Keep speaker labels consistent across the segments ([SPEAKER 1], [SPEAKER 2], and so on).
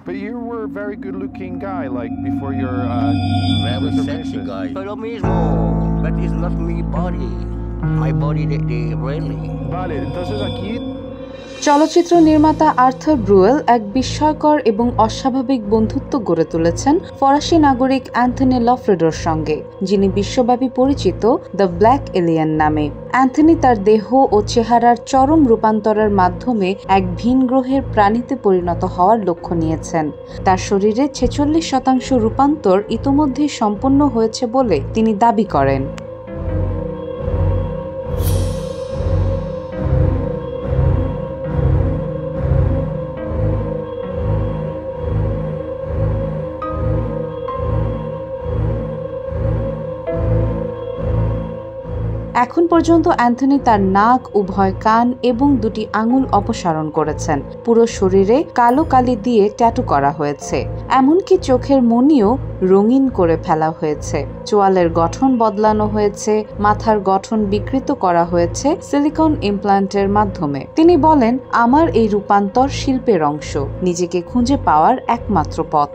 [SPEAKER 1] But you were a very good-looking guy, like before your
[SPEAKER 2] Very sexy
[SPEAKER 1] transformation.
[SPEAKER 2] guy. Lo mismo, but it's not me body. My body, they really.
[SPEAKER 1] Vale, entonces aquí
[SPEAKER 3] চলচ্চিত্র নির্মাতা Arthur ব্রুয়েল এক বিস্ময়কর এবং অস্বাভাবিক বন্ধুত্ব গড়ে তুলেছেন ফরাসি নাগরিক অ্যান্থনি লফ্রেডোর সঙ্গে, যিনি বিশ্বব্যাপী পরিচিত দ্য ব্ল্যাক এলিয়েন নামে। অ্যান্থনি তার দেহ ও চেহারার চরম রূপান্তরের মাধ্যমে এক ভিন গ্রহের প্রাণীতে পরিণত হওয়ার লক্ষ্য নিয়েছেন। তার শরীরে 46% রূপান্তর ইতোমধ্যেই সম্পন্ন হয়েছে বলে তিনি দাবি করেন। এখন পর্যন্ত অ্যান্থনি তার নাক, উভয় কান এবং 2টি আঙুল অপসারণ করেছেন। পুরো শরীরে কালো কালি দিয়ে ট্যাটু করা হয়েছে, এমনকি চোখের মণিও রঙিন করে ফেলা হয়েছে। চোয়ালের গঠন বদলানো হয়েছে, মাথার গঠন বিকৃত করা হয়েছে সিলিকন ইমপ্ল্যান্টের মাধ্যমে। তিনি বলেন, আমার এই রূপান্তর শিল্পের অংশ, নিজেকে খুঁজে পাওয়ার একমাত্র পথ।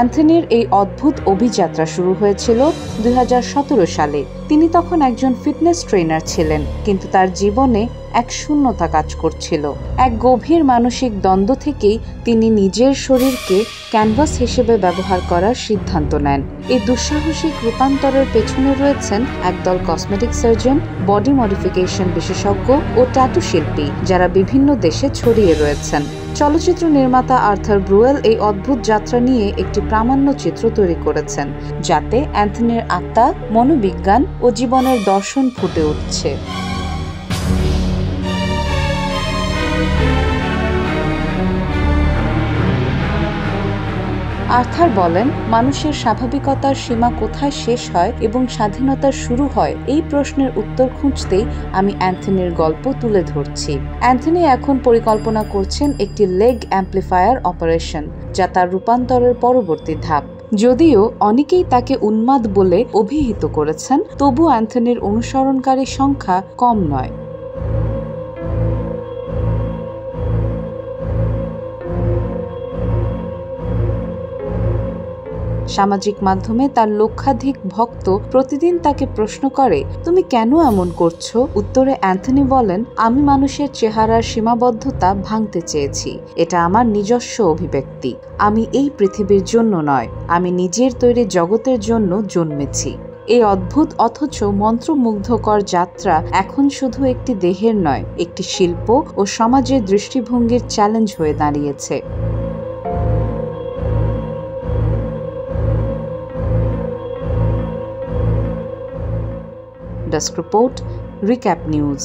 [SPEAKER 3] অ্যান্থনির এই অদ্ভুত অভিযাত্রা শুরু হয়েছিল 2017 সালে। তিনি তখন একজন ফিটনেস ট্রেনার ছিলেন, কিন্তু তার জীবনে এক শূন্যতা কাজ করছিল। এক গভীর মানসিক দ্বন্দ্ব থেকেই তিনি নিজের শরীরকে ক্যানভাস হিসেবে ব্যবহার করার সিদ্ধান্ত নেন। এই দুঃসাহসিক রূপান্তরের পেছনে রয়েছেন একদল কসমেটিক সার্জন, বডি মডিফিকেশন বিশেষজ্ঞ ও ট্যাটু শিল্পী, যারা বিভিন্ন দেশে ছড়িয়ে রয়েছেন। চলচ্চিত্র নির্মাতা আর্থার ব্রুয়েল এই অদ্ভুত যাত্রা নিয়ে একটি প্রামাণ্য চিত্র তৈরি করেছেন, যাতে অ্যান্থনির আত্মা, মনোবিজ্ঞান ও জীবনের দর্শন ফুটে উঠছে। আর্থার বলেন, মানুষের স্বাভাবিকতার সীমা কোথায় শেষ হয় এবং স্বাধীনতার শুরু হয়, এই প্রশ্নের উত্তর খুঁজতেই আমি অ্যান্থনির গল্প তুলে ধরছি। অ্যান্থনি এখন পরিকল্পনা করছেন একটি লেগ অ্যাম্প্লিফায়ার অপারেশন, যা তার রূপান্তরের পরবর্তী ধাপ। যদিও অনেকেই তাকে উন্মাদ বলে অভিহিত করেছেন, তবু অ্যান্থনির অনুসরণকারীর সংখ্যা কম নয়। সামাজিক মাধ্যমে তার লক্ষাধিক ভক্ত প্রতিদিন তাকে প্রশ্ন করে, তুমি কেন এমন করছো? উত্তরে অ্যান্থনি বলেন, আমি মানুষের চেহারার সীমাবদ্ধতা ভাঙতে চেয়েছি। এটা আমার নিজস্ব অভিব্যক্তি। আমি এই পৃথিবীর জন্য নয়, আমি নিজের তৈরি জগতের জন্য জন্মেছি। এই অদ্ভুত অথচ মন্ত্রমুগ্ধকর যাত্রা এখন শুধু একটি দেহের নয়, একটি শিল্প ও সমাজের দৃষ্টিভঙ্গির চ্যালেঞ্জ হয়ে দাঁড়িয়েছে। Desk report, Recap News.